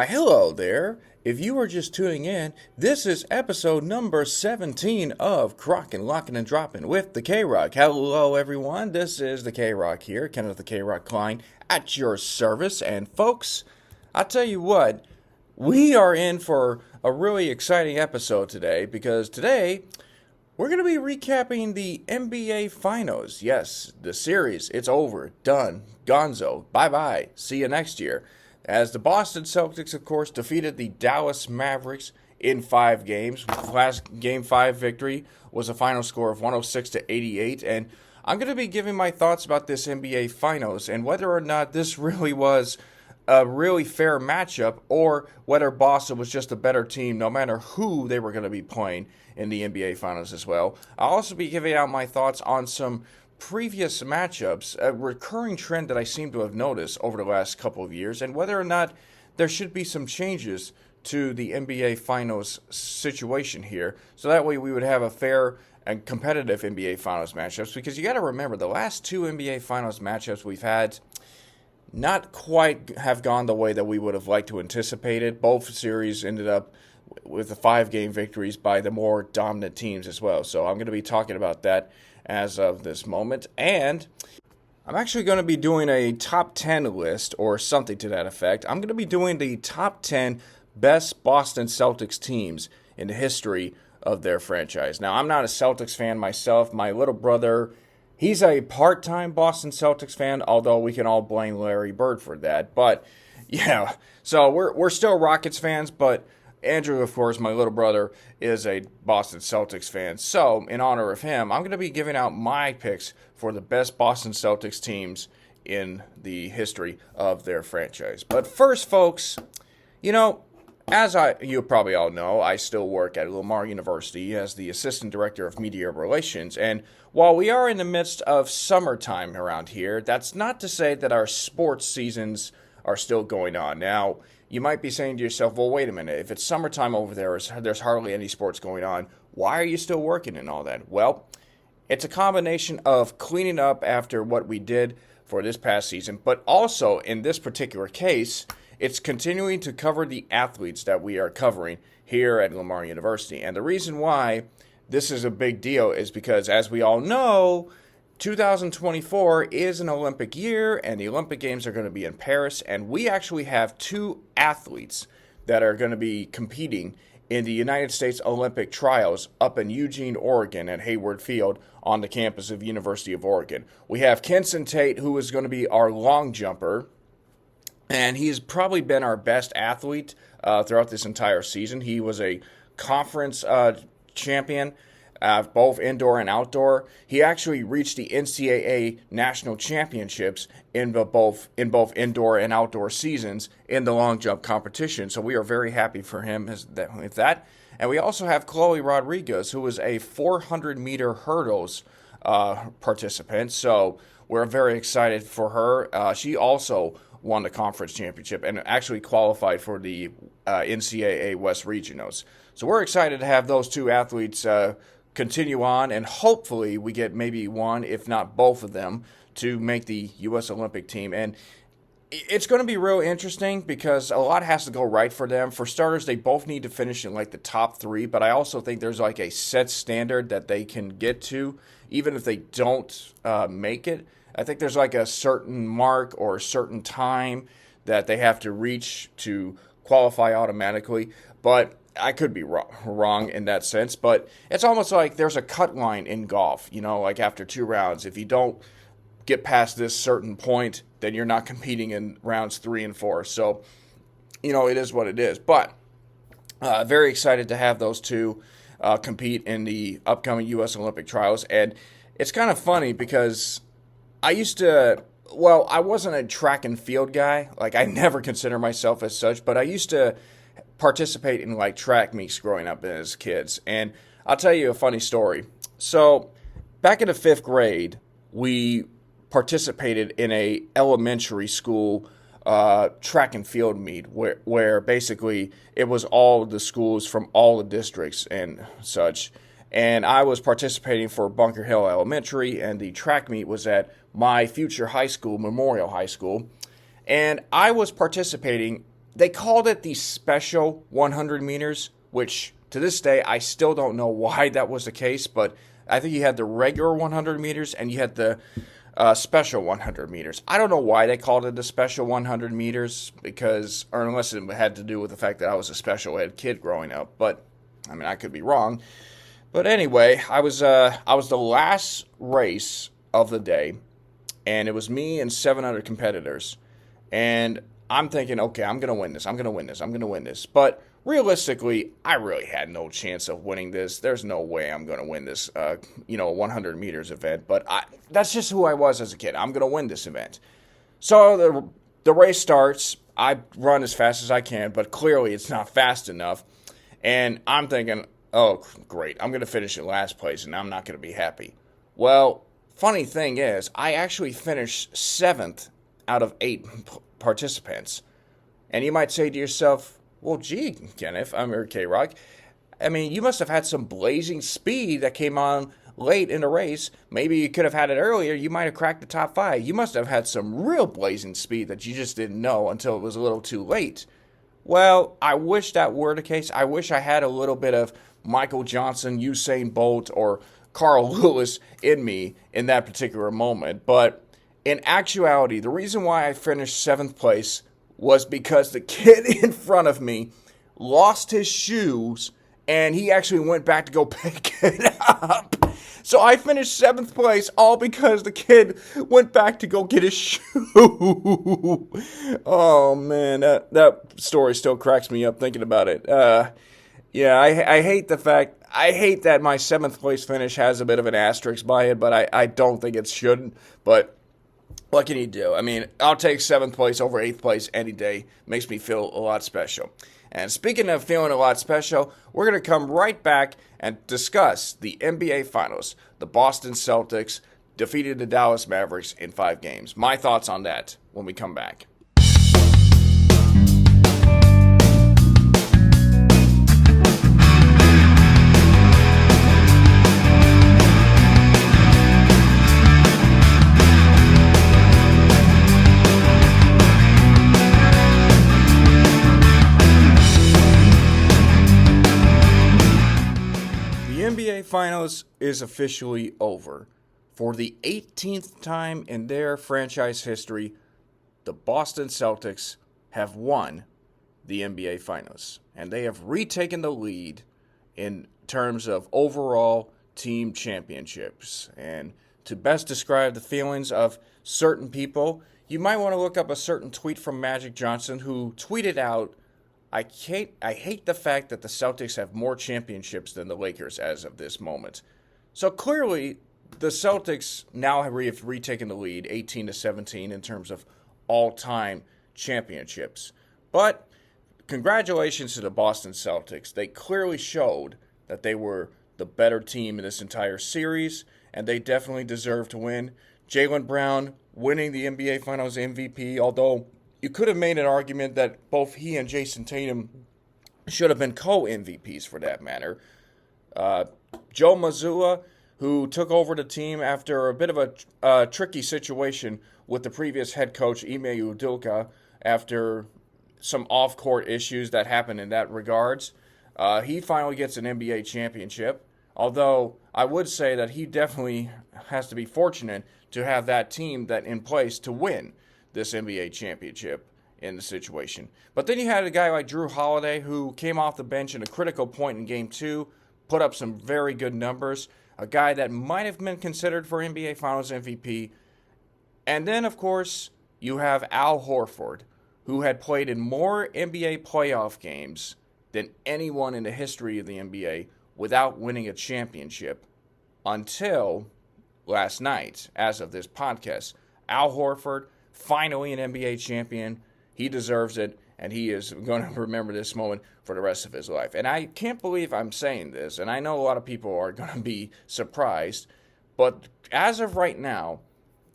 Why, hello there. If you are just tuning in, this is episode number 17 of Krocking, Locking, and Dropping with the K-Rock. Hello, everyone. This is the K-Rock here, Kenneth the K-Rock Klein, at your service. And folks, I tell you what, we are in for a really exciting episode today because today we're going to be recapping the NBA Finals. Yes, the series, it's over, done, gonzo, bye-bye, see you next year. As the Boston Celtics, of course, defeated the Dallas Mavericks in 5 games. Last Game 5 victory was a final score of 106-88. And I'm going to be giving my thoughts about this NBA Finals and whether or not this really was a really fair matchup or whether Boston was just a better team no matter who they were going to be playing in the NBA Finals as well. I'll also be giving out my thoughts on some previous matchups, a recurring trend that I seem to have noticed over the last couple of years, and whether or not there should be some changes to the NBA Finals situation here, so that way we would have a fair and competitive NBA Finals matchups, because you got to remember, the last 2 NBA Finals matchups we've had not quite have gone the way that we would have liked to anticipate it. Both series ended up with the 5-game victories by the more dominant teams as well, so I'm going to be talking about that as of this moment. And I'm actually going to be doing a top 10 list or something to that effect. I'm going to be doing the top 10 best Boston Celtics teams in the history of their franchise. Now, I'm not a Celtics fan myself. My little brother, he's a part-time Boston Celtics fan, although we can all blame Larry Bird for that. But, yeah, so we're still Rockets fans, but Andrew, of course, my little brother, is a Boston Celtics fan. So, in honor of him, I'm going to be giving out my picks for the best Boston Celtics teams in the history of their franchise. But first, folks, you know, you probably all know, I still work at Lamar University as the Assistant Director of Media Relations. And while we are in the midst of summertime around here, that's not to say that our sports seasons are still going on. Now, you might be saying to yourself, well, wait a minute, if it's summertime over there, there's hardly any sports going on, why are you still working and all that? Well, it's a combination of cleaning up after what we did for this past season, but also, in this particular case, it's continuing to cover the athletes that we are covering here at Lamar University. And the reason why this is a big deal is because, as we all know, 2024 is an Olympic year, and the Olympic Games are going to be in Paris, and we actually have 2 athletes that are going to be competing in the United States Olympic trials up in Eugene, Oregon at Hayward Field on the campus of University of Oregon. We have Kenson Tate, who is going to be our long jumper, and he's probably been our best athlete throughout this entire season. He was a conference champion, both indoor and outdoor. He actually reached the NCAA national championships in both indoor and outdoor seasons in the long jump competition. So we are very happy for him with that. And we also have Chloe Rodriguez, who is a 400-meter hurdles participant. So we're very excited for her. She also won the conference championship and actually qualified for the NCAA West Regionals. So we're excited to have those 2 athletes continue on, and hopefully we get maybe one, if not both of them, to make the U.S. Olympic team. And it's going to be real interesting because a lot has to go right for them. For starters, they both need to finish in like the top 3, but I also think there's like a set standard that they can get to, even if they don't make it. I think there's like a certain mark or a certain time that they have to reach to qualify automatically, but I could be wrong in that sense, but it's almost like there's a cut line in golf, you know, like after 2 rounds. If you don't get past this certain point, then you're not competing in rounds 3 and 4. So, you know, it is what it is. But very excited to have those 2 compete in the upcoming U.S. Olympic trials. And it's kind of funny because I wasn't a track and field guy. Like, I never consider myself as such, but I used to participate in like track meets growing up as kids. And I'll tell you a funny story. So back in the 5th grade, we participated in a elementary school track and field meet where basically it was all the schools from all the districts and such. And I was participating for Bunker Hill Elementary, and the track meet was at my future high school, Memorial High School. And I was participating they called it the special 100 meters, which to this day I still don't know why that was the case, but I think you had the regular 100 meters and you had the special 100 meters. I don't know why they called it the special 100 meters, or unless it had to do with the fact that I was a special ed kid growing up, but I mean, I could be wrong. But anyway, I was the last race of the day, and it was me and 7 other competitors. And I'm thinking, okay, I'm going to win this. But realistically, I really had no chance of winning this. There's no way I'm going to win this, 100 meters event. But that's just who I was as a kid. I'm going to win this event. So the race starts. I run as fast as I can, but clearly it's not fast enough. And I'm thinking, oh, great, I'm going to finish in last place, and I'm not going to be happy. Well, funny thing is, I actually finished 7th out of 8 participants. And you might say to yourself, well, gee, Kenneth, K-Rock, I mean, you must have had some blazing speed that came on late in the race. Maybe you could have had it earlier. You might have cracked the top 5. You must have had some real blazing speed that you just didn't know until it was a little too late. Well, I wish that were the case. I wish I had a little bit of Michael Johnson, Usain Bolt, or Carl Lewis in me in that particular moment. But in actuality, the reason why I finished 7th place was because the kid in front of me lost his shoes, and he actually went back to go pick it up. So I finished 7th place all because the kid went back to go get his shoe. Oh, man, that story still cracks me up thinking about it. Yeah, I hate that my 7th place finish has a bit of an asterisk by it, but I don't think it should. But what can you do? I mean, I'll take 7th place over 8th place any day. Makes me feel a lot special. And speaking of feeling a lot special, we're going to come right back and discuss the NBA Finals. The Boston Celtics defeated the Dallas Mavericks in 5 games. My thoughts on that when we come back. NBA Finals is officially over. For the 18th time in their franchise history, the Boston Celtics have won the NBA Finals. And they have retaken the lead in terms of overall team championships. And to best describe the feelings of certain people, you might want to look up a certain tweet from Magic Johnson, who tweeted out, I hate the fact that the Celtics have more championships than the Lakers as of this moment. So clearly, the Celtics now have retaken the lead, 18-17, in terms of all-time championships. But congratulations to the Boston Celtics. They clearly showed that they were the better team in this entire series, and they definitely deserve to win. Jaylen Brown winning the NBA Finals MVP, although you could have made an argument that both he and Jason Tatum should have been co-MVPs for that matter. Joe Mazzulla, who took over the team after a bit of a tricky situation with the previous head coach, Ime Udoka, after some off-court issues that happened in that regards. He finally gets an NBA championship, although I would say that he definitely has to be fortunate to have that team in place to win this NBA championship in the situation. But then you had a guy like Drew Holiday, who came off the bench in a critical point in Game 2, put up some very good numbers, a guy that might have been considered for NBA Finals MVP. And then, of course, you have Al Horford, who had played in more NBA playoff games than anyone in the history of the NBA without winning a championship until last night, as of this podcast. Al Horford, finally an NBA champion. He deserves it, and he is going to remember this moment for the rest of his life. And I can't believe I'm saying this, and I know a lot of people are going to be surprised, but as of right now,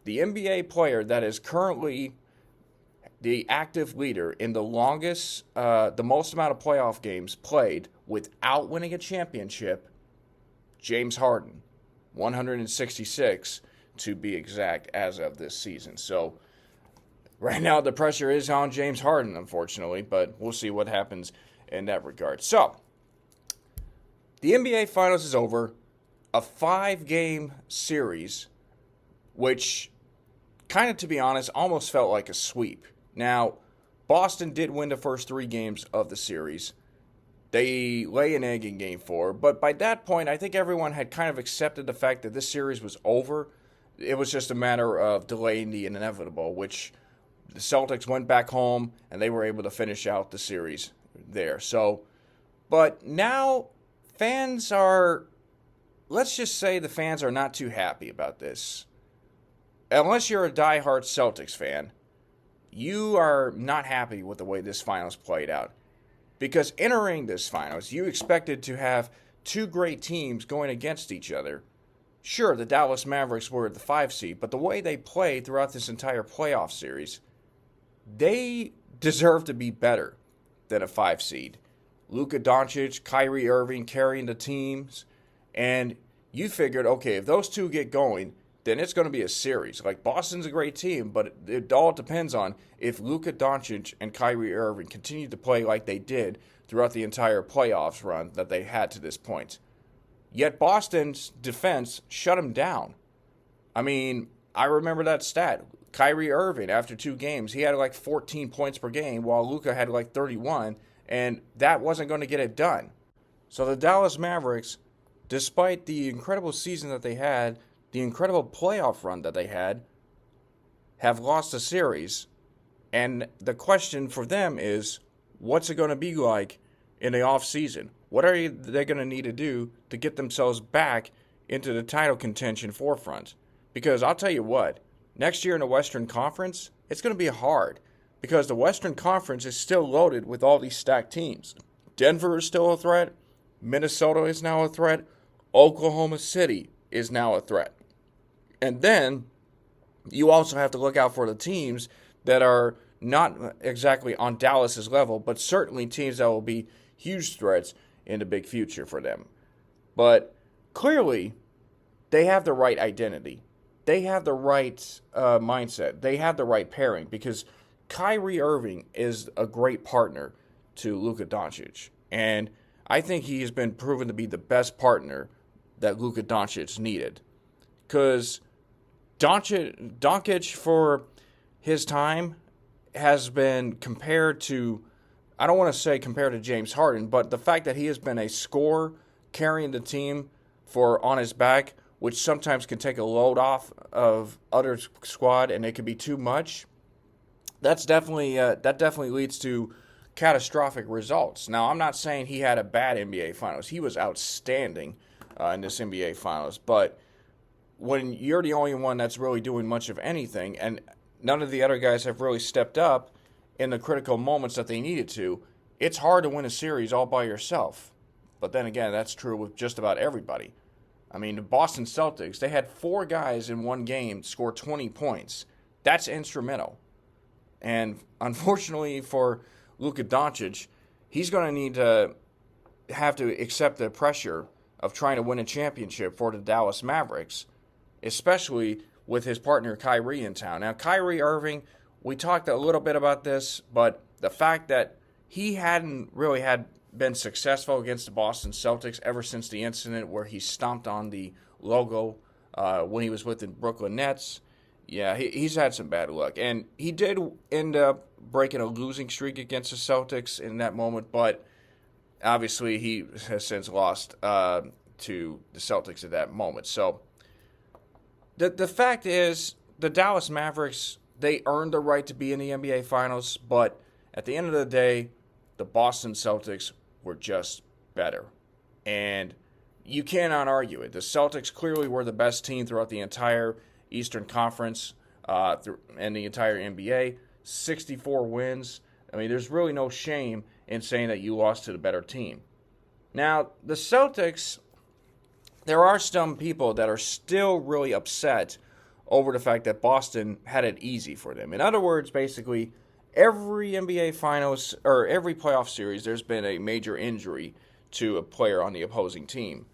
the NBA player that is currently the active leader in the most amount of playoff games played without winning a championship, James Harden, 166 to be exact as of this season. So right now the pressure is on James Harden, unfortunately, but we'll see what happens in that regard. So, the NBA Finals is over. A 5-game series, which kind of, to be honest, almost felt like a sweep. Now, Boston did win the first 3 games of the series. They lay an egg in Game 4, but by that point, I think everyone had kind of accepted the fact that this series was over. It was just a matter of delaying the inevitable, which the Celtics went back home, and they were able to finish out the series there. So, but now fans are, let's just say the fans are not too happy about this. Unless you're a diehard Celtics fan, you are not happy with the way this finals played out. Because entering this finals, you expected to have 2 great teams going against each other. Sure, the Dallas Mavericks were the 5 seed, but the way they played throughout this entire playoff series, they deserve to be better than a 5 seed. Luka Doncic, Kyrie Irving carrying the teams, and you figured, okay, if those 2 get going, then it's going to be a series. Like, Boston's a great team, but it all depends on if Luka Doncic and Kyrie Irving continue to play like they did throughout the entire playoffs run that they had to this point. Yet Boston's defense shut them down. I mean, I remember that stat. Kyrie Irving, after 2 games, he had like 14 points per game, while Luka had like 31, and that wasn't going to get it done. So the Dallas Mavericks, despite the incredible season that they had, the incredible playoff run that they had, have lost the series. And the question for them is, what's it going to be like in the offseason? What are they going to need to do to get themselves back into the title contention forefront? Because I'll tell you what, next year in the Western Conference, it's going to be hard. Because the Western Conference is still loaded with all these stacked teams. Denver is still a threat. Minnesota is now a threat. Oklahoma City is now a threat. And then you also have to look out for the teams that are not exactly on Dallas's level, but certainly teams that will be huge threats in the big future for them. But clearly, they have the right identity. They have the right mindset. They have the right pairing, because Kyrie Irving is a great partner to Luka Doncic. And I think he has been proven to be the best partner that Luka Doncic needed. Because Doncic, for his time, has been compared to, I don't want to say compared to James Harden, but the fact that he has been a scorer carrying the team on his back, which sometimes can take a load off of other squad, and it can be too much. That definitely leads to catastrophic results. Now, I'm not saying he had a bad NBA Finals. He was outstanding in this NBA Finals, but when you're the only one that's really doing much of anything, and none of the other guys have really stepped up in the critical moments that they needed to, it's hard to win a series all by yourself. But then again, that's true with just about everybody. I mean, the Boston Celtics, they had 4 guys in one game score 20 points. That's instrumental. And unfortunately for Luka Doncic, he's going to need to have to accept the pressure of trying to win a championship for the Dallas Mavericks, especially with his partner Kyrie in town. Now, Kyrie Irving, we talked a little bit about this, but the fact that he hadn't really been successful against the Boston Celtics ever since the incident where he stomped on the logo when he was with the Brooklyn Nets, yeah, he's had some bad luck. And he did end up breaking a losing streak against the Celtics in that moment, but obviously he has since lost to the Celtics at that moment. So the fact is, the Dallas Mavericks, they earned the right to be in the NBA Finals, but at the end of the day, the Boston Celtics were just better. And you cannot argue it. The Celtics clearly were the best team throughout the entire Eastern Conference and the entire NBA. 64 wins. I mean, there's really no shame in saying that you lost to the better team. Now, the Celtics, there are some people that are still really upset over the fact that Boston had it easy for them. In other words, basically, every NBA Finals or every playoff series, there's been a major injury to a player on the opposing team.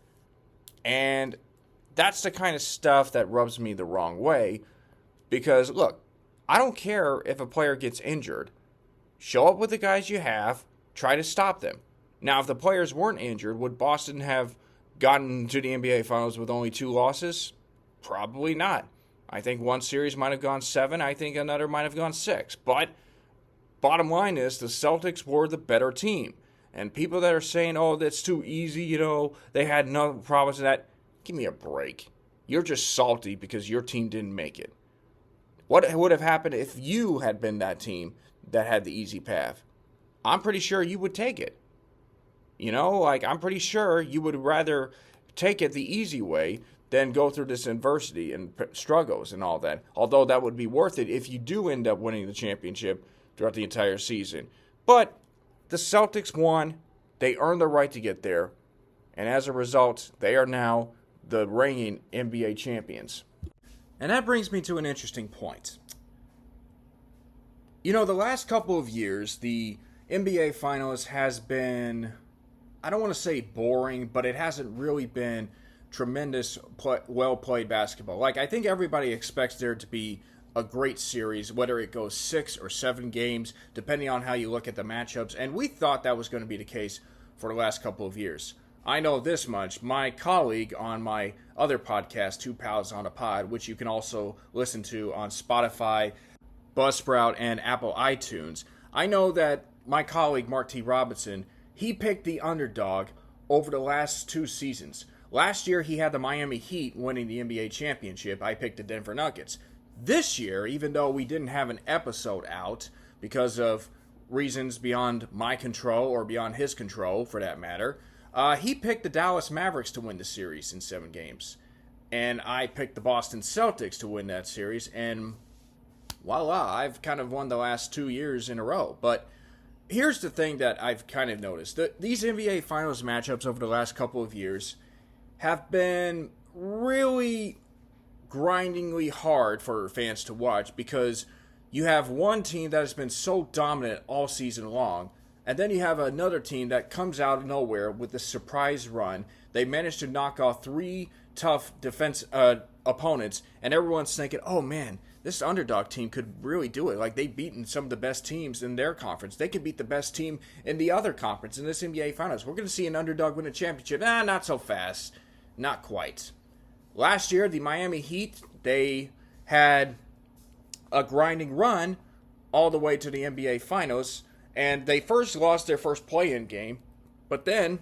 And that's the kind of stuff that rubs me the wrong way because, look, I don't care if a player gets injured. Show up with the guys you have, try to stop them. Now, if the players weren't injured, would Boston have gotten to the NBA Finals with only 2 losses? Probably not. I think one series might have gone 7. I think another might have gone 6. But bottom line is the Celtics were the better team. And people that are saying, oh, that's too easy, they had no problems with that. Give me a break. You're just salty because your team didn't make it. What would have happened if you had been that team that had the easy path? I'm pretty sure you would take it. I'm pretty sure you would rather take it the easy way than go through this adversity and struggles and all that. Although that would be worth it if you do end up winning the championship throughout the entire season. But the Celtics won. They earned the right to get there. And as a result, they are now the reigning NBA champions. And that brings me to an interesting point. The last couple of years, the NBA Finals has been, I don't want to say boring, but it hasn't really been tremendous, well-played basketball. I think everybody expects there to be a great series, whether it goes 6 or 7 games, depending on how you look at the matchups. And we thought that was going to be the case for the last couple of years. I know this much. My colleague on my other podcast, Two Pals on a Pod, which you can also listen to on Spotify, Buzzsprout, and Apple iTunes, I know that my colleague, Mark T. Robinson, he picked the underdog over the last 2 seasons. Last year, he had the Miami Heat winning the NBA championship. I picked the Denver Nuggets. This year, even though we didn't have an episode out because of reasons beyond my control or beyond his control, for that matter, he picked the Dallas Mavericks to win the series in 7 games. And I picked the Boston Celtics to win that series. And voila, I've kind of won the last 2 years in a row. But here's the thing that I've kind of noticed. These NBA Finals matchups over the last couple of years have been really grindingly hard for fans to watch because you have one team that has been so dominant all season long, and then you have another team that comes out of nowhere with a surprise run. They managed to knock off 3 tough defense opponents, and everyone's thinking, oh man, this underdog team could really do it. They've beaten some of the best teams in their conference. They could beat the best team in the other conference in this NBA Finals. We're going to see an underdog win a championship. Not so fast. Not quite. Last year, the Miami Heat, they had a grinding run all the way to the NBA Finals, and they first lost their first play-in game, but then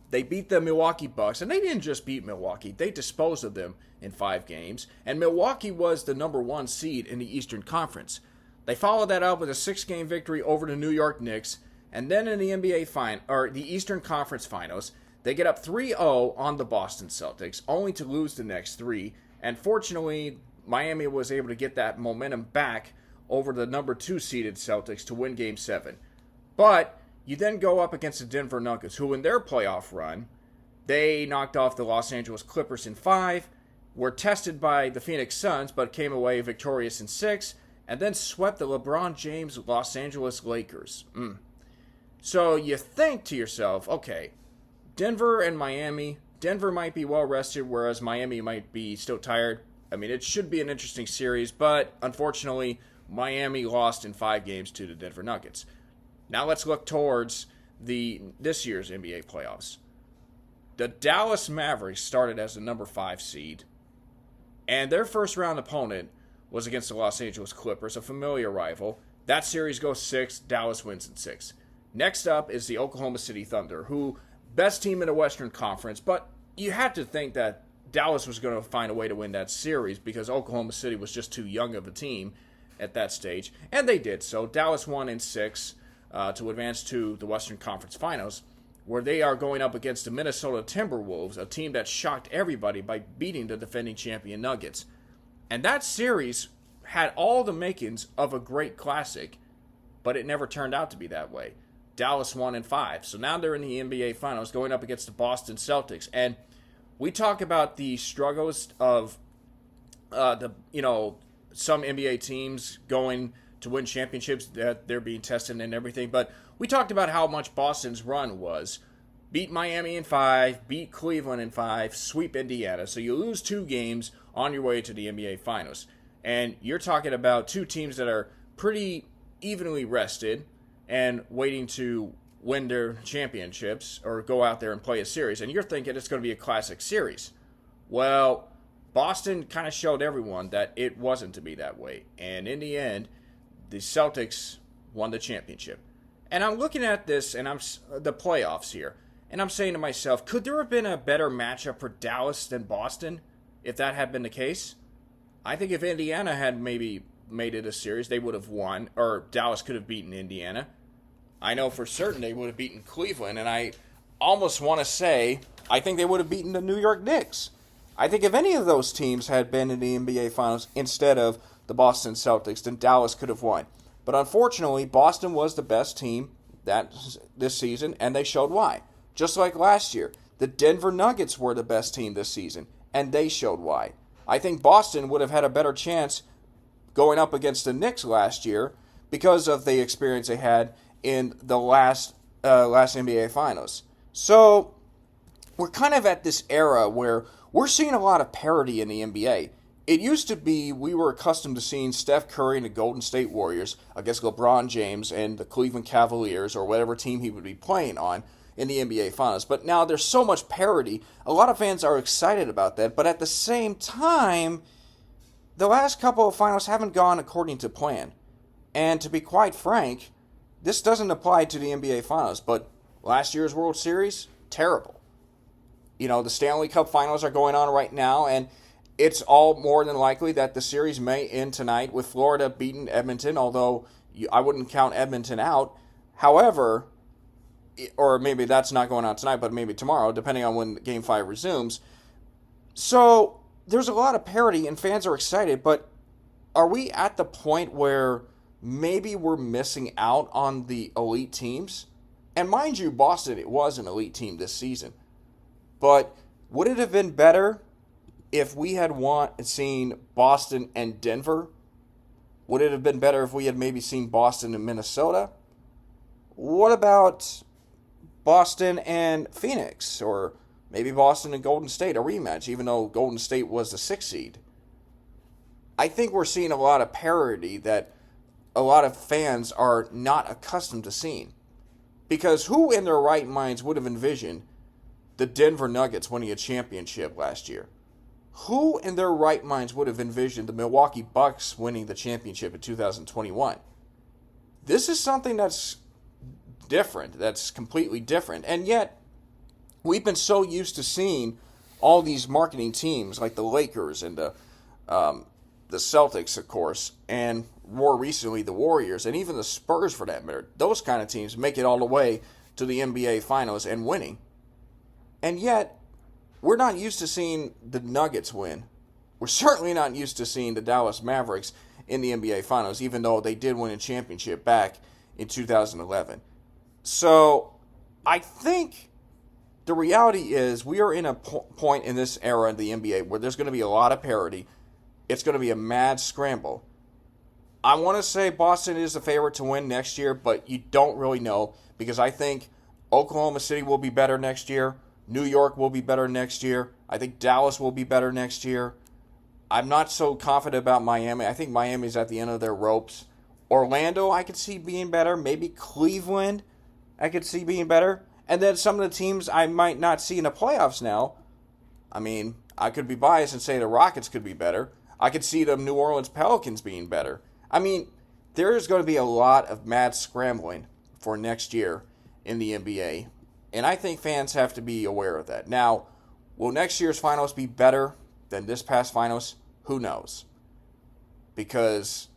they beat the Milwaukee Bucks, and they didn't just beat Milwaukee. They disposed of them in 5 games, and Milwaukee was the number 1 seed in the Eastern Conference. They followed that up with a 6-game victory over the New York Knicks, and then in the the Eastern Conference Finals, they get up 3-0 on the Boston Celtics, only to lose the next 3. And fortunately, Miami was able to get that momentum back over the number 2 seeded Celtics to win Game 7. But you then go up against the Denver Nuggets, who in their playoff run, they knocked off the Los Angeles Clippers in 5, were tested by the Phoenix Suns, but came away victorious in 6, and then swept the LeBron James Los Angeles Lakers. So you think to yourself, okay, Denver and Miami, Denver might be well rested, whereas Miami might be still tired. I mean, it should be an interesting series, but unfortunately, Miami lost in 5 games to the Denver Nuggets. Now let's look towards this year's NBA playoffs. The Dallas Mavericks started as the number 5 seed, and their first round opponent was against the Los Angeles Clippers, a familiar rival. That series goes 6, Dallas wins in 6. Next up is the Oklahoma City Thunder, who best team in the Western Conference, but you had to think that Dallas was going to find a way to win that series because Oklahoma City was just too young of a team at that stage, and they did so. Dallas won in 6 to advance to the Western Conference Finals, where they are going up against the Minnesota Timberwolves, a team that shocked everybody by beating the defending champion Nuggets. And that series had all the makings of a great classic, but it never turned out to be that way. Dallas won in 5. So now they're in the NBA Finals going up against the Boston Celtics. And we talk about the struggles of some NBA teams going to win championships, that they're being tested and everything. But we talked about how much Boston's run was. Beat Miami in 5, beat Cleveland in 5, sweep Indiana. So you lose 2 games on your way to the NBA Finals. And you're talking about two teams that are pretty evenly rested and waiting to win their championships or go out there and play a series. And you're thinking it's going to be a classic series. Well, Boston kind of showed everyone that it wasn't to be that way. And in the end, the Celtics won the championship. And I'm looking at this, and I'm the playoffs here, and I'm saying to myself, could there have been a better matchup for Dallas than Boston if that had been the case? I think if Indiana had maybe made it a series, they would have won, or Dallas could have beaten Indiana. I know for certain they would have beaten Cleveland, and I almost want to say I think they would have beaten the New York Knicks. I think if any of those teams had been in the NBA Finals instead of the Boston Celtics, then Dallas could have won. But unfortunately, Boston was the best team this season, and they showed why. Just like last year, the Denver Nuggets were the best team this season, and they showed why. I think Boston would have had a better chance going up against the Knicks last year because of the experience they had in the last NBA Finals. So we're kind of at this era where we're seeing a lot of parity in the NBA. It used to be we were accustomed to seeing Steph Curry and the Golden State Warriors against LeBron James and the Cleveland Cavaliers or whatever team he would be playing on in the NBA Finals. But now there's so much parity. A lot of fans are excited about that. But at the same time, the last couple of finals haven't gone according to plan. And to be quite frank, this doesn't apply to the NBA Finals. But last year's World Series, terrible. The Stanley Cup Finals are going on right now, and it's all more than likely that the series may end tonight with Florida beating Edmonton, although I wouldn't count Edmonton out. However, or maybe that's not going on tonight, but maybe tomorrow, depending on when Game 5 resumes. So there's a lot of parity, and fans are excited, but are we at the point where maybe we're missing out on the elite teams? And mind you, Boston, it was an elite team this season. But would it have been better if we had seen Boston and Denver? Would it have been better if we had maybe seen Boston and Minnesota? What about Boston and Phoenix? Or maybe Boston and Golden State, a rematch, even though Golden State was the 6th seed. I think we're seeing a lot of parity that a lot of fans are not accustomed to seeing. Because who in their right minds would have envisioned the Denver Nuggets winning a championship last year? Who in their right minds would have envisioned the Milwaukee Bucks winning the championship in 2021? This is something that's different, that's completely different. And yet, we've been so used to seeing all these marketing teams like the Lakers and the Celtics, of course, and more recently the Warriors, and even the Spurs for that matter. Those kind of teams make it all the way to the NBA Finals and winning. And yet, we're not used to seeing the Nuggets win. We're certainly not used to seeing the Dallas Mavericks in the NBA Finals, even though they did win a championship back in 2011. So, I think the reality is we are in a point in this era of the NBA where there's going to be a lot of parity. It's going to be a mad scramble. I want to say Boston is the favorite to win next year, but you don't really know because I think Oklahoma City will be better next year. New York will be better next year. I think Dallas will be better next year. I'm not so confident about Miami. I think Miami's at the end of their ropes. Orlando, I could see being better. Maybe Cleveland, I could see being better. And then some of the teams I might not see in the playoffs now. I mean, I could be biased and say the Rockets could be better. I could see the New Orleans Pelicans being better. I mean, there is going to be a lot of mad scrambling for next year in the NBA. And I think fans have to be aware of that. Now, will next year's finals be better than this past finals? Who knows? Because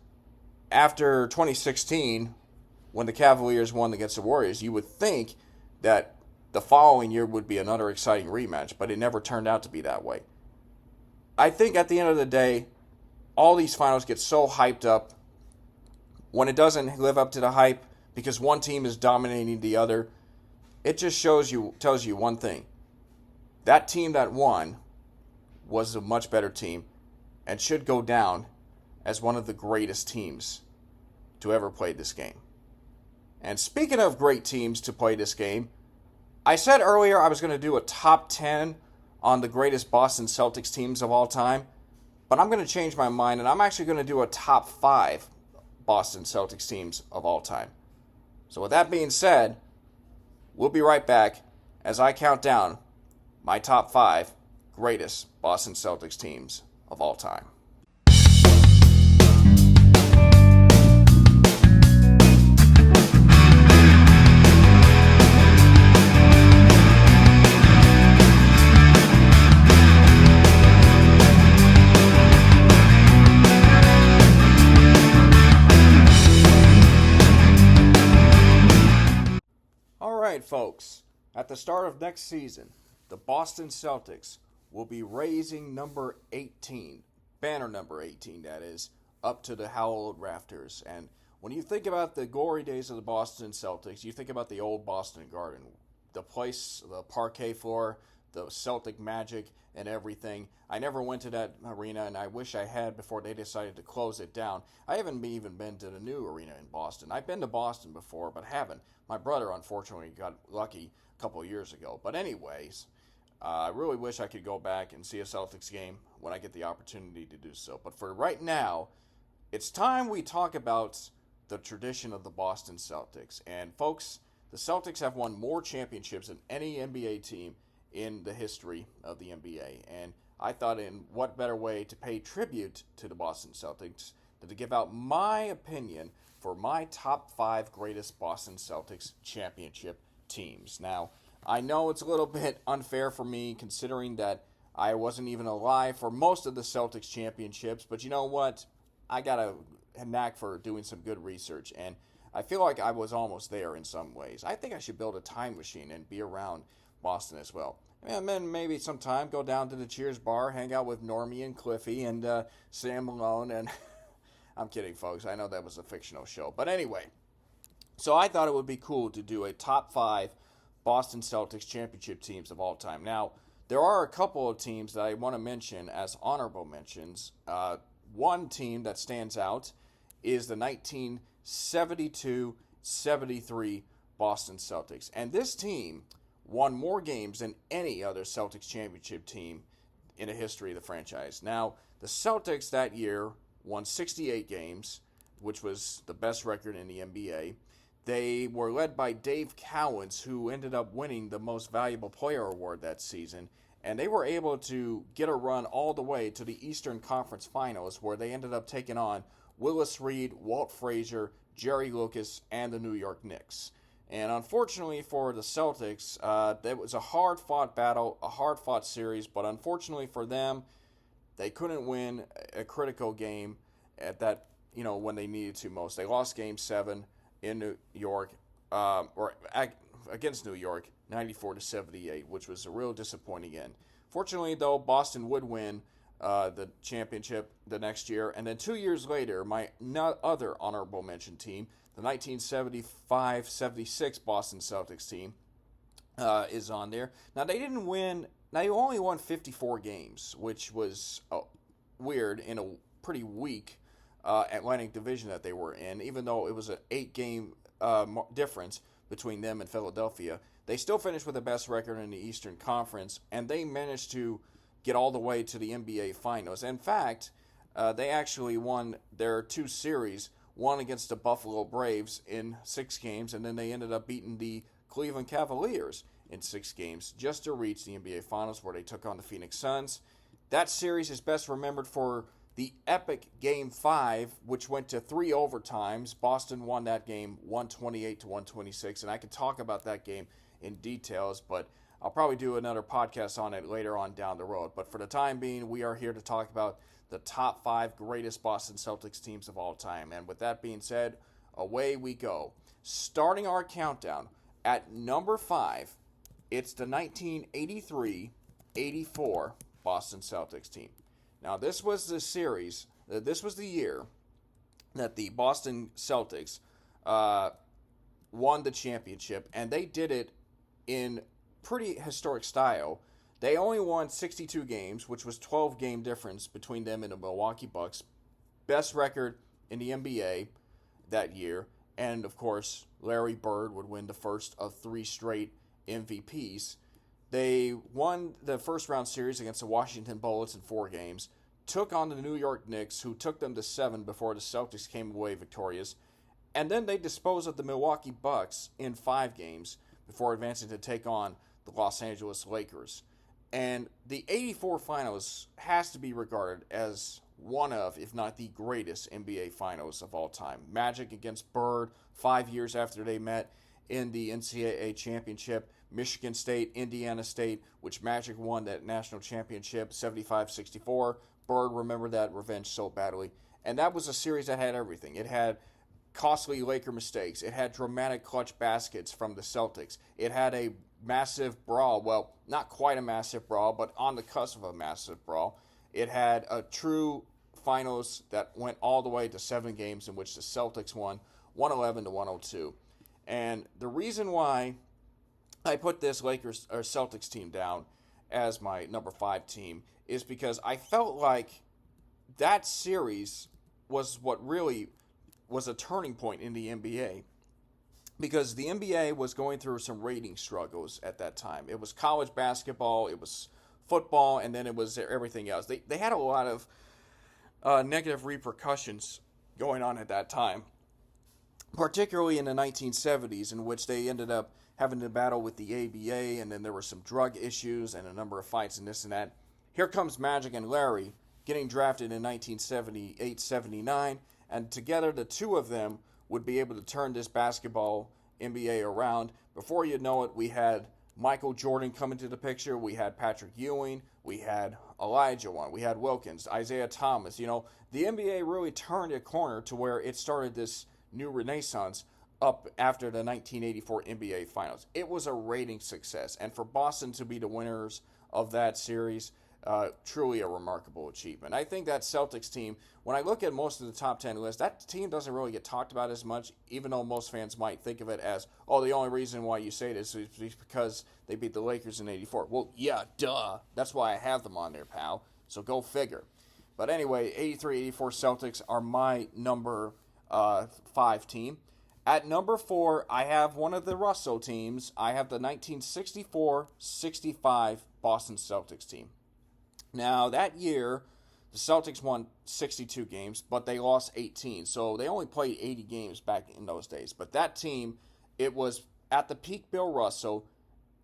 after 2016, when the Cavaliers won against the Warriors, you would think that the following year would be another exciting rematch, but it never turned out to be that way. I think at the end of the day, all these finals get so hyped up. When it doesn't live up to the hype because one team is dominating the other, it just tells you one thing. That team that won was a much better team and should go down as one of the greatest teams to ever play this game. And speaking of great teams to play this game, I said earlier I was going to do a top 10 on the greatest Boston Celtics teams of all time, But I'm going to change my mind, and I'm actually going to do a top 5 Boston Celtics teams of all time. So with that being said, we'll be right back as I count down my top 5 greatest Boston Celtics teams of all time. Alright, folks, at the start of next season, the Boston Celtics will be raising number 18, banner number 18, that is, up to the hallowed rafters. And when you think about the glory days of the Boston Celtics, you think about the old Boston Garden, the place, the parquet floor, the Celtic magic, and everything. I never went to that arena, and I wish I had before they decided to close it down. I haven't even been to the new arena in Boston. I've been to Boston before, but haven't. My brother, unfortunately, got lucky a couple of years ago. But anyways, I really wish I could go back and see a Celtics game when I get the opportunity to do so. But for right now, it's time we talk about the tradition of the Boston Celtics. And folks, the Celtics have won more championships than any NBA team in the history of the NBA. And I thought, in what better way to pay tribute to the Boston Celtics than to give out my opinion for my top 5 greatest Boston Celtics championship teams. Now, I know it's a little bit unfair for me considering that I wasn't even alive for most of the Celtics championships, but you know what? I got a knack for doing some good research, and I feel like I was almost there in some ways. I think I should build a time machine and be around Boston as well. And then maybe sometime go down to the Cheers bar, hang out with Normie and Cliffy and Sam Malone. And I'm kidding, folks. I know that was a fictional show. But anyway, so I thought it would be cool to do a top 5 Boston Celtics championship teams of all time. Now, there are a couple of teams that I want to mention as honorable mentions. One team that stands out is the 1972-73 Boston Celtics. And this team won more games than any other Celtics championship team in the history of the franchise. Now, the Celtics that year won 68 games, which was the best record in the NBA. They were led by Dave Cowens, who ended up winning the Most Valuable Player award that season, and they were able to get a run all the way to the Eastern Conference Finals, where they ended up taking on Willis Reed, Walt Frazier, Jerry Lucas, and the New York Knicks. And unfortunately for the Celtics, it was a hard-fought battle, a hard-fought series, but unfortunately for them, they couldn't win a critical game at that, when they needed to most. They lost Game 7 in New York, against New York, 94-78, which was a real disappointing end. Fortunately, though, Boston would win the championship the next year, and then 2 years later, my other honorable mention team, the 1975-76 Boston Celtics team, is on there. Now, they didn't win. Now, they only won 54 games, which was weird in a pretty weak Atlantic Division that they were in. Even though it was an 8-game difference between them and Philadelphia, they still finished with the best record in the Eastern Conference, and they managed to get all the way to the NBA Finals. In fact, they actually won their 2 series, one against the Buffalo Braves in 6 games, and then they ended up beating the Cleveland Cavaliers in 6 games just to reach the NBA Finals, where they took on the Phoenix Suns. That series is best remembered for the epic Game 5, which went to 3 overtimes. Boston won that game 128-126, and I could talk about that game in details, but I'll probably do another podcast on it later on down the road. But for the time being, we are here to talk about the top 5 greatest Boston Celtics teams of all time. And with that being said, away we go. Starting our countdown at number 5, it's the 1983-84 Boston Celtics team. Now, this was the series, this was the year that the Boston Celtics won the championship, and they did it in pretty historic style. They only won 62 games, which was 12-game difference between them and the Milwaukee Bucks. Best record in the NBA that year. And, of course, Larry Bird would win the first of 3 straight MVPs. They won the first-round series against the Washington Bullets in 4 games, took on the New York Knicks, who took them to 7 before the Celtics came away victorious. And then they disposed of the Milwaukee Bucks in 5 games before advancing to take on the Los Angeles Lakers. And the 84 finals has to be regarded as one of, if not the greatest NBA finals of all time. Magic against Bird 5 years after they met in the NCAA championship. Michigan State, Indiana State, which Magic won that national championship 75-64. Bird remembered that revenge so badly. And that was a series that had everything. It had costly Laker mistakes. It had dramatic clutch baskets from the Celtics. It had a massive brawl. Well, not quite a massive brawl, but on the cusp of a massive brawl. It had a true finals that went all the way to 7 games in which the Celtics won 111-102. And the reason why I put this Lakers or Celtics team down as my number 5 team is because I felt like that series was what really was a turning point in the NBA, because the NBA was going through some rating struggles at that time. It was college basketball, it was football, and then it was everything else. They had a lot of negative repercussions going on at that time, particularly in the 1970s, in which they ended up having to battle with the ABA, and then there were some drug issues and a number of fights and this and that. Here comes Magic and Larry getting drafted in 1978-79, and together the two of them would be able to turn this basketball NBA around. Before you know it, we had Michael Jordan come into the picture, we had Patrick Ewing, we had Elijah One, we had Wilkins, Isaiah Thomas. You know, the NBA really turned a corner to where it started this new renaissance up after the 1984 NBA Finals. It was a rating success, and for Boston to be the winners of that series, truly a remarkable achievement. I think that Celtics team, when I look at most of the top 10 lists, that team doesn't really get talked about as much, even though most fans might think of it as, oh, the only reason why you say this is because they beat the Lakers in 84. Well, yeah, duh. That's why I have them on there, pal. So go figure. But anyway, 83-84 Celtics are my number 5 team. At number 4, I have one of the Russell teams. I have the 1964-65 Boston Celtics team. Now, that year, the Celtics won 62 games, but they lost 18. So they only played 80 games back in those days. But that team, it was at the peak Bill Russell,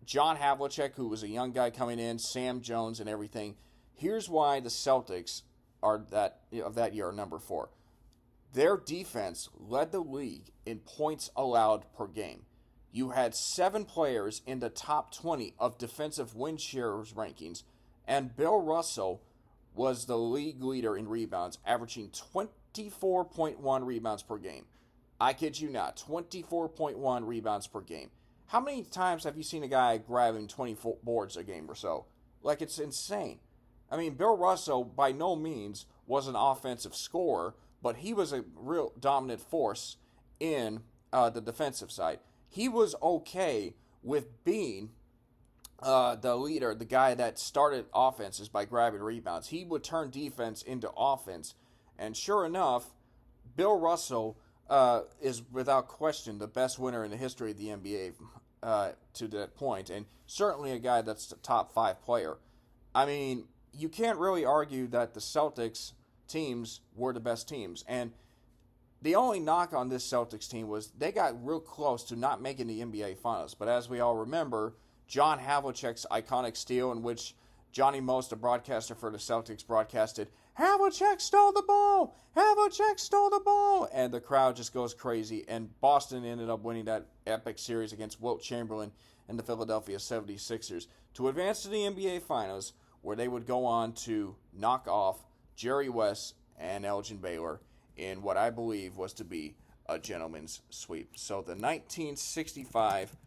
John Havlicek, who was a young guy coming in, Sam Jones and everything. Here's why the Celtics are that year are number 4. Their defense led the league in points allowed per game. You had 7 players in the top 20 of defensive win shares rankings, and Bill Russell was the league leader in rebounds, averaging 24.1 rebounds per game. I kid you not, 24.1 rebounds per game. How many times have you seen a guy grabbing 24 boards a game or so? Like, it's insane. I mean, Bill Russell by no means was an offensive scorer, but he was a real dominant force in the defensive side. He was okay with being the leader, the guy that started offenses by grabbing rebounds. He would turn defense into offense. And sure enough, Bill Russell is without question the best winner in the history of the NBA to that point, and certainly a guy that's the top 5 player. I mean, you can't really argue that the Celtics teams were the best teams. And the only knock on this Celtics team was they got real close to not making the NBA Finals. But as we all remember, John Havlicek's iconic steal, in which Johnny Most, the broadcaster for the Celtics, broadcasted, "Havlicek stole the ball! Havlicek stole the ball!" And the crowd just goes crazy. And Boston ended up winning that epic series against Wilt Chamberlain and the Philadelphia 76ers to advance to the NBA Finals, where they would go on to knock off Jerry West and Elgin Baylor in what I believe was to be a gentleman's sweep. So the 1965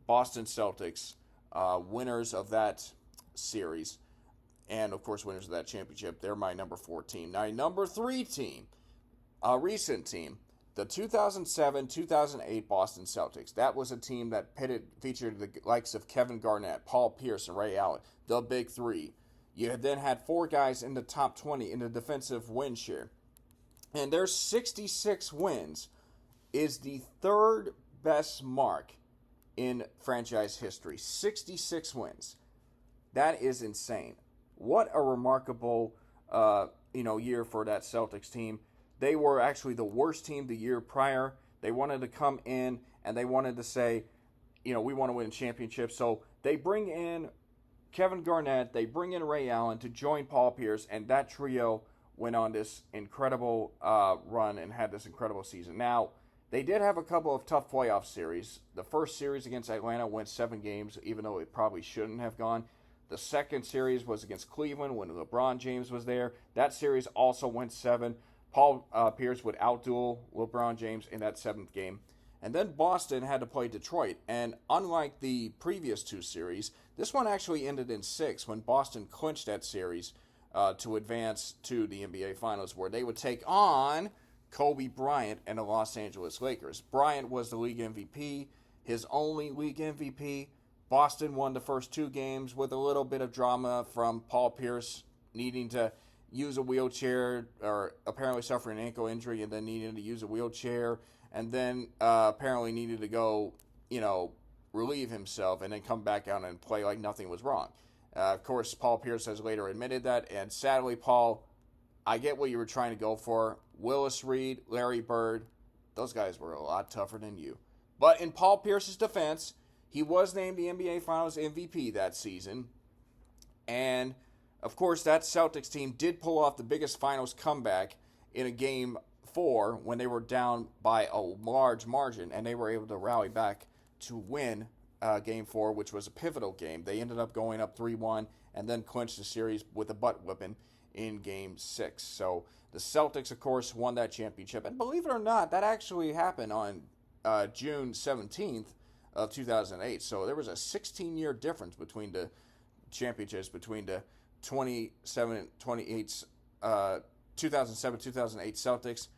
Boston Celtics, winners of that series, and of course winners of that championship, they're my number 4 team. My number 3 team, a recent team, the 2007-2008 Boston Celtics. That was a team that featured the likes of Kevin Garnett, Paul Pierce, and Ray Allen, the big 3. You then had 4 guys in the top 20 in the defensive win share. And their 66 wins is the 3rd best mark in franchise history. 66 wins. That is insane. What a remarkable year for that Celtics team. They were actually the worst team the year prior. They wanted to come in and they wanted to say, we want to win a championship. So they bring in Kevin Garnett, they bring in Ray Allen to join Paul Pierce, and that trio went on this incredible run and had this incredible season. Now, they did have a couple of tough playoff series. The first series against Atlanta went 7 games, even though it probably shouldn't have gone. The second series was against Cleveland when LeBron James was there. That series also went 7. Paul Pierce would outduel LeBron James in that 7th game. And then Boston had to play Detroit. And unlike the previous 2 series, this one actually ended in 6 when Boston clinched that series to advance to the NBA Finals, where they would take on Kobe Bryant and the Los Angeles Lakers. Bryant was the league MVP, his only league MVP. Boston won the first 2 games with a little bit of drama from Paul Pierce needing to use a wheelchair, or apparently suffering an ankle injury and then needing to use a wheelchair, and then apparently needed to go, relieve himself and then come back out and play like nothing was wrong. Of course, Paul Pierce has later admitted that, and sadly, Paul, I get what you were trying to go for. Willis Reed, Larry Bird, those guys were a lot tougher than you. But in Paul Pierce's defense, he was named the NBA Finals MVP that season. And, of course, that Celtics team did pull off the biggest finals comeback in a Game 4 when they were down by a large margin, and they were able to rally back to win Game 4, which was a pivotal game. They ended up going up 3-1 and then clinched the series with a butt whipping in Game 6. So the Celtics, of course, won that championship. And believe it or not, that actually happened on June 17th of 2008. So there was a 16-year difference between the championships, between the 2007-2008 Celtics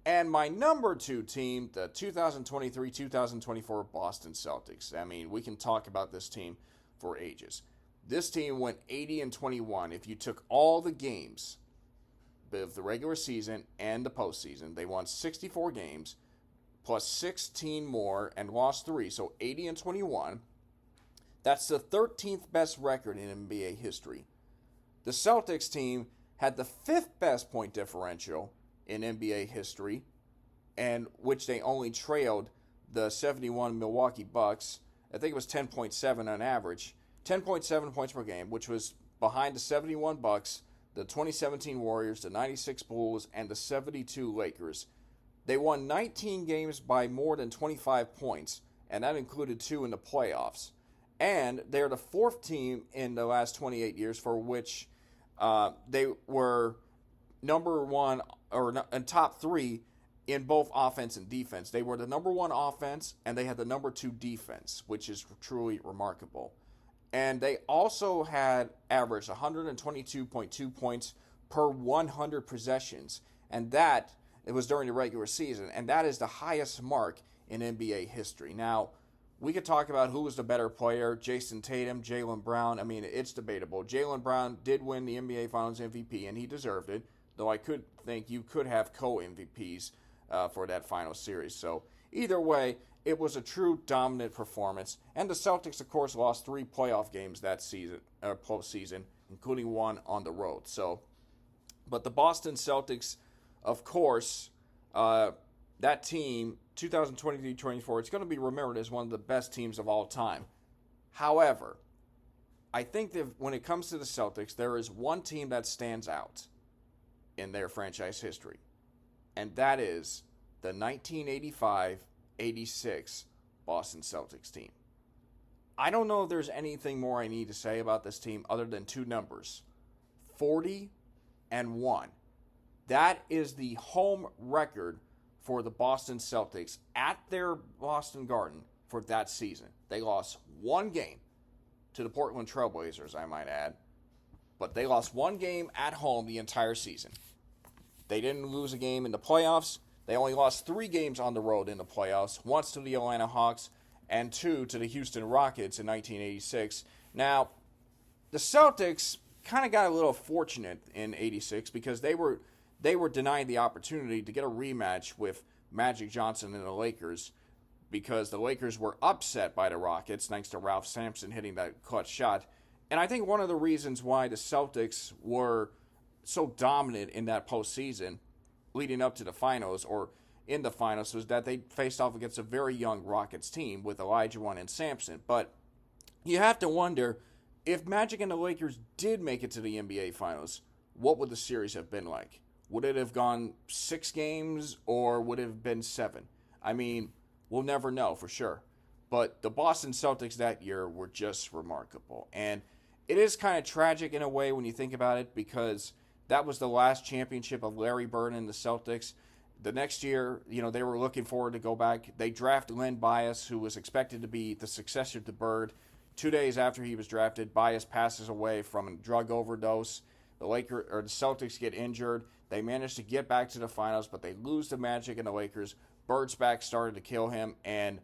and my number 2 team, the 2023-2024 Boston Celtics. I mean, we can talk about this team for ages. This team went 80-21. If you took all the games of the regular season and the postseason, they won 64 games plus 16 more and lost 3, so 80-21. That's the 13th best record in NBA history. The Celtics team had the 5th best point differential in NBA history, and which they only trailed the 71 Milwaukee Bucks. I think it was 10.7 on average. 10.7 points per game, which was behind the 71 Bucks, the 2017 Warriors, the 96 Bulls, and the 72 Lakers. They won 19 games by more than 25 points, and that included 2 in the playoffs. And they're the 4th team in the last 28 years for which they were number 1 or in top 3 in both offense and defense. They were the number 1 offense, and they had the number 2 defense, which is truly remarkable. And they also had averaged 122.2 points per 100 possessions, and that it was during the regular season, and that is the highest mark in NBA history. Now, we could talk about who was the better player, Jason Tatum, Jaylen Brown. I mean, it's debatable. Jaylen Brown did win the NBA Finals MVP, and he deserved it, though I could think you could have co-MVPs for that final series. So either way, it was a true dominant performance, and the Celtics, of course, lost 3 playoff games that season, postseason, including 1 on the road. So, but the Boston Celtics, of course, that team, 2023-24, it's going to be remembered as one of the best teams of all time. However, I think that when it comes to the Celtics, there is one team that stands out in their franchise history, and that is the 1985-86 Boston Celtics team. I don't know if there's anything more I need to say about this team other than 2 numbers, 40-1. That is the home record for the Boston Celtics at their Boston Garden for that season. They lost 1 game to the Portland Trailblazers, I might add, but they lost 1 game at home the entire season. They didn't lose a game in the playoffs. They only lost 3 games on the road in the playoffs, once to the Atlanta Hawks and 2 to the Houston Rockets in 1986. Now, the Celtics kind of got a little fortunate in 86 because they were denied the opportunity to get a rematch with Magic Johnson and the Lakers because the Lakers were upset by the Rockets thanks to Ralph Sampson hitting that clutch shot. And I think one of the reasons why the Celtics were so dominant in that postseason leading up to the finals or in the finals was that they faced off against a very young Rockets team with Elijah and Sampson. But you have to wonder if Magic and the Lakers did make it to the NBA Finals, what would the series have been like? Would it have gone 6 games or would it have been 7? I mean, we'll never know for sure. But the Boston Celtics that year were just remarkable. And it is kind of tragic in a way when you think about it because that was the last championship of Larry Bird and the Celtics. The next year, they were looking forward to go back. They drafted Len Bias, who was expected to be the successor to Bird. 2 days after he was drafted, Bias passes away from a drug overdose. The Celtics get injured. They manage to get back to the finals, but they lose to Magic and the Lakers. Bird's back started to kill him, and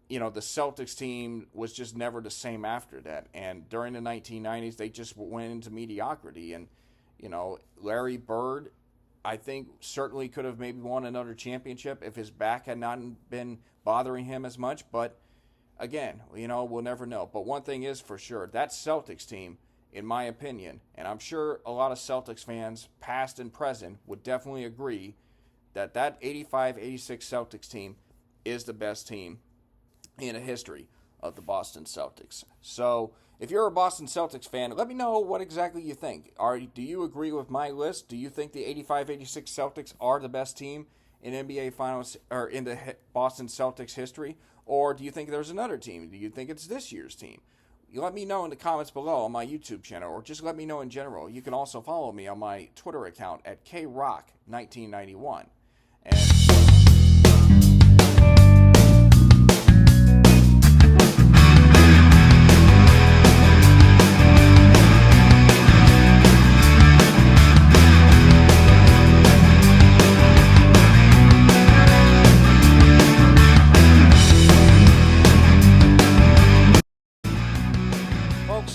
the Celtics team was just never the same after that. And during the 1990s, they just went into mediocrity. And Larry Bird, I think, certainly could have maybe won another championship if his back had not been bothering him as much. But again, we'll never know. But one thing is for sure, that Celtics team, in my opinion, and I'm sure a lot of Celtics fans, past and present, would definitely agree that 85-86 Celtics team is the best team in the history of the Boston Celtics. So if you're a Boston Celtics fan, let me know what exactly you think. Do you agree with my list? Do you think the 85-86 Celtics are the best team in NBA Finals or in the Boston Celtics history? Or do you think there's another team? Do you think it's this year's team? You let me know in the comments below on my YouTube channel, or just let me know in general. You can also follow me on my Twitter account at KRock1991. And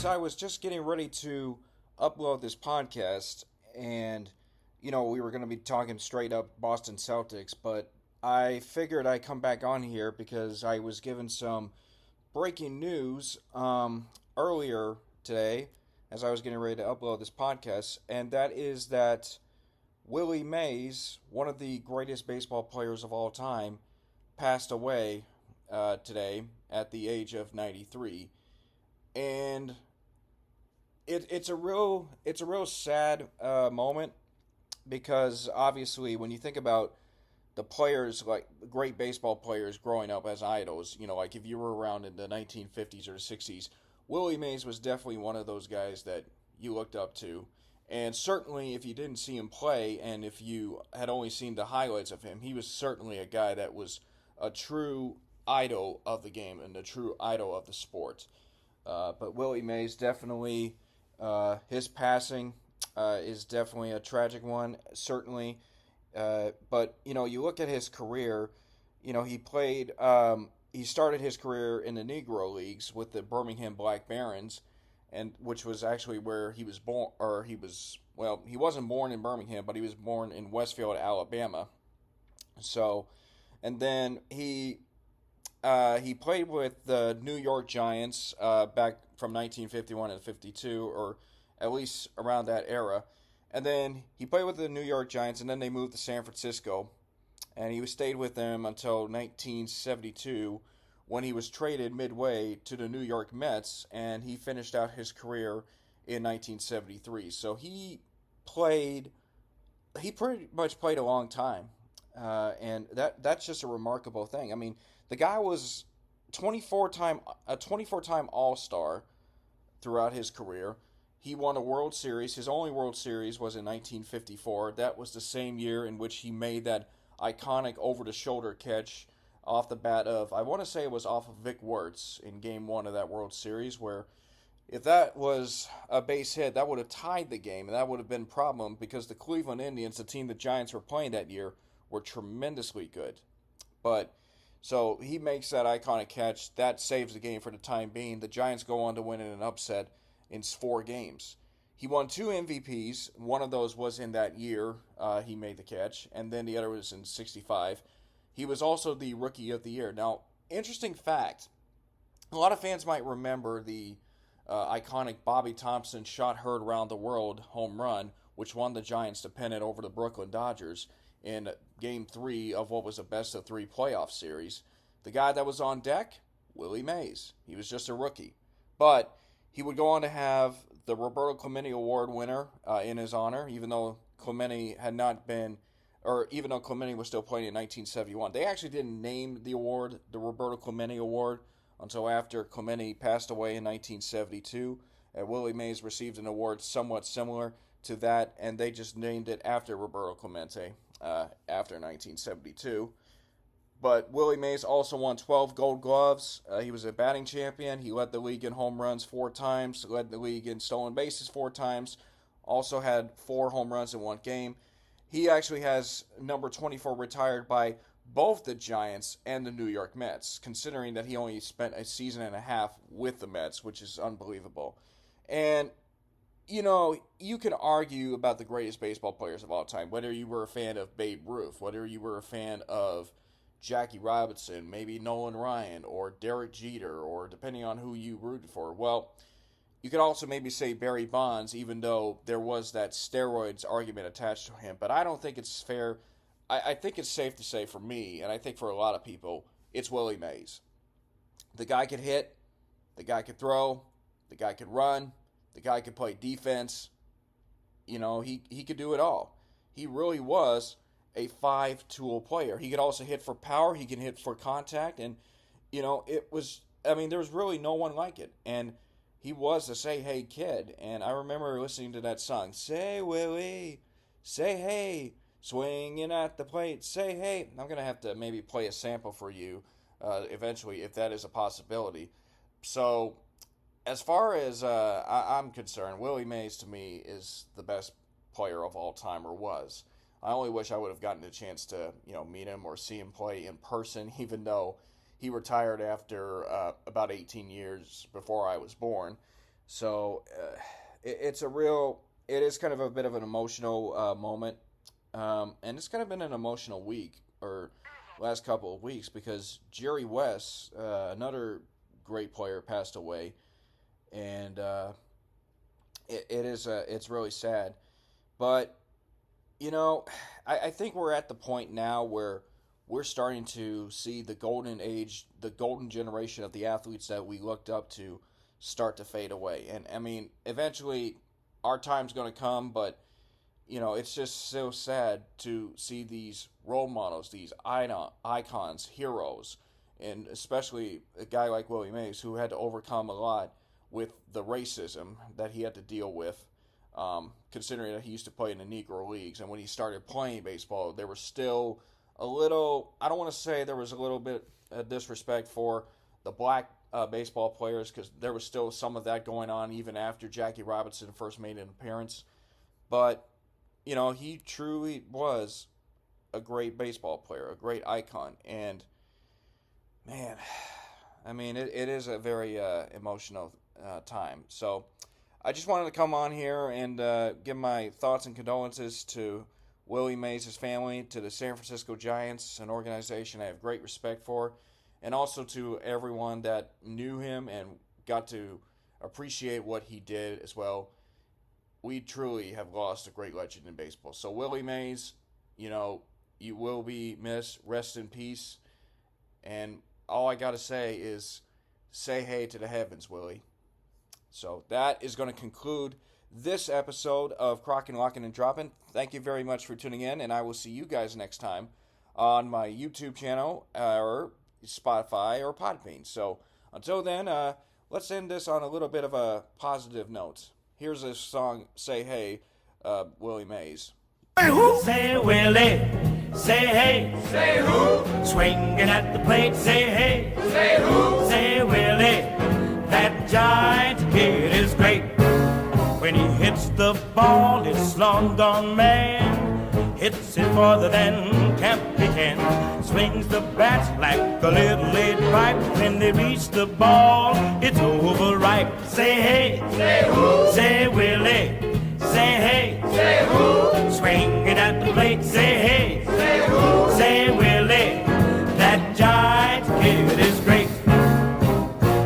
I was just getting ready to upload this podcast, and we were going to be talking straight up Boston Celtics, but I figured I'd come back on here because I was given some breaking news earlier today as I was getting ready to upload this podcast, and that is that Willie Mays, one of the greatest baseball players of all time, passed away today at the age of 93. And it's a real sad moment because obviously when you think about the players, like great baseball players growing up as idols, like if you were around in the 1950s or 60s, Willie Mays was definitely one of those guys that you looked up to. And certainly if you didn't see him play and if you had only seen the highlights of him, he was certainly a guy that was a true idol of the game and a true idol of the sport. But Willie Mays definitely, his passing is definitely a tragic one, certainly. But, you look at his career, he started his career in the Negro Leagues with the Birmingham Black Barons, and which was actually where he was born, he wasn't born in Birmingham, but he was born in Westfield, Alabama. So, and then he played with the New York Giants back from 1951 and 52, or at least around that era. And then he played with the New York Giants, and then they moved to San Francisco. And he stayed with them until 1972, when he was traded midway to the New York Mets, and he finished out his career in 1973. So he pretty much played a long time. And that's just a remarkable thing. I mean, the guy was a 24-time All-Star throughout his career. He won a World Series. His only World Series was in 1954. That was the same year in which he made that iconic over-the-shoulder catch off the bat of, I want to say it was off of Vic Wertz in Game 1 of that World Series, where if that was a base hit, that would have tied the game, and that would have been a problem because the Cleveland Indians, the team the Giants were playing that year, were tremendously good. But so he makes that iconic catch. That saves the game for the time being. The Giants go on to win in an upset in 4 games. He won 2 MVPs. One of those was in that year he made the catch, and then the other was in 65. He was also the Rookie of the Year. Now, interesting fact, a lot of fans might remember the iconic Bobby Thompson shot heard around the world home run which won the Giants the pennant over the Brooklyn Dodgers in Game 3 of what was a best-of-3 playoff series. The guy that was on deck, Willie Mays. He was just a rookie. But he would go on to have the Roberto Clemente Award winner in his honor, even though Clemente was still playing in 1971. They actually didn't name the award the Roberto Clemente Award until after Clemente passed away in 1972. Willie Mays received an award somewhat similar to that, and they just named it after Roberto Clemente after 1972. But Willie Mays also won 12 Gold Gloves. He was a batting champion. He led the league in home runs 4 times, led the league in stolen bases 4 times, also had 4 home runs in 1 game. He actually has number 24 retired by both the Giants and the New York Mets, considering that he only spent a season and a half with the Mets, which is unbelievable. And, you know, you can argue about the greatest baseball players of all time, whether you were a fan of Babe Ruth, whether you were a fan of Jackie Robinson, maybe Nolan Ryan, or Derek Jeter, or depending on who you rooted for. Well, you could also maybe say Barry Bonds, even though there was that steroids argument attached to him. But I don't think it's fair. I think it's safe to say for me, and I think for a lot of people, it's Willie Mays. The guy could hit, the guy could throw, the guy could run, the guy could play defense. You know, he could do it all. He really was a 5-tool player. He could also hit for power, he can hit for contact, and, you know, there was really no one like it. And he was a say-hey kid, and I remember listening to that song, Say Willie, say hey, swinging at the plate, say hey. I'm going to have to maybe play a sample for you eventually, if that is a possibility. So, as far as I'm concerned, Willie Mays, to me, is the best player of all time, or was. I only wish I would have gotten a chance to, meet him or see him play in person, even though he retired after about 18 years before I was born. So it is kind of a bit of an emotional moment. And it's kind of been an emotional week, or last couple of weeks, because Jerry West, another great player, passed away. And it's really sad. But, I think we're at the point now where we're starting to see the golden age, the golden generation of the athletes that we looked up to start to fade away. And, I mean, eventually our time's going to come, but, it's just so sad to see these role models, these icons, heroes, and especially a guy like Willie Mays, who had to overcome a lot with the racism that he had to deal with, considering that he used to play in the Negro Leagues. And when he started playing baseball, there was still a little, I don't want to say there was a little bit of disrespect for the black baseball players, because there was still some of that going on even after Jackie Robinson first made an appearance. But, he truly was a great baseball player, a great icon. And, man, I mean, it is a very emotional time. So I just wanted to come on here and give my thoughts and condolences to Willie Mays' family, to the San Francisco Giants, an organization I have great respect for, and also to everyone that knew him and got to appreciate what he did as well. We truly have lost a great legend in baseball. So Willie Mays, you will be missed. Rest in peace. And all I got to say is, say hey to the heavens, Willie. So that is going to conclude this episode of Krocking, Locking, and Dropping. Thank you very much for tuning in, and I will see you guys next time on my YouTube channel, or Spotify, or Podbean. So until then, let's end this on a little bit of a positive note. Here's a song, Say Hey, Willie Mays. Say who? Say Willie. Say hey. Say who? Swinging at the plate. Say hey. Say who? Say Willie. That giant kid is great. When he hits the ball, it's long gone man. Hits it farther than can't begin. Swings the bat like a little lead pipe. When they reach the ball, it's overripe. Say hey. Say who? Say Willie. Say hey. Say who? Swing it at the plate. Say hey. Say who? Say Willie. That giant kid is great.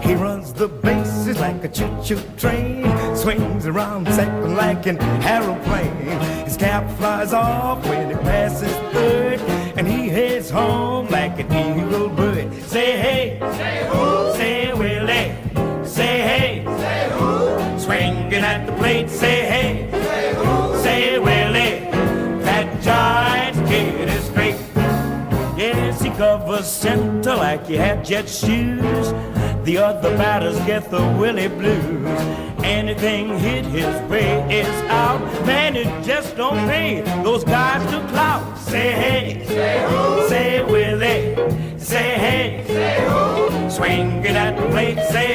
He runs the bases like a choo-choo train. Swings around second like an aeroplane. cap flies off when it passes third, and he heads home like an eagle bird. Say hey, say who? Say Willie, say hey, say who? Swinging at the plate, say hey, say who? Say Willie, that Giants kid is great. Yes, he covers center like he had jet shoes. The other batters get the Willie blues. Anything hit his way is out. Man, it just don't pay those guys to clout. Say hey, say who? Say Willie, say hey, say who? Swinging at the plate, say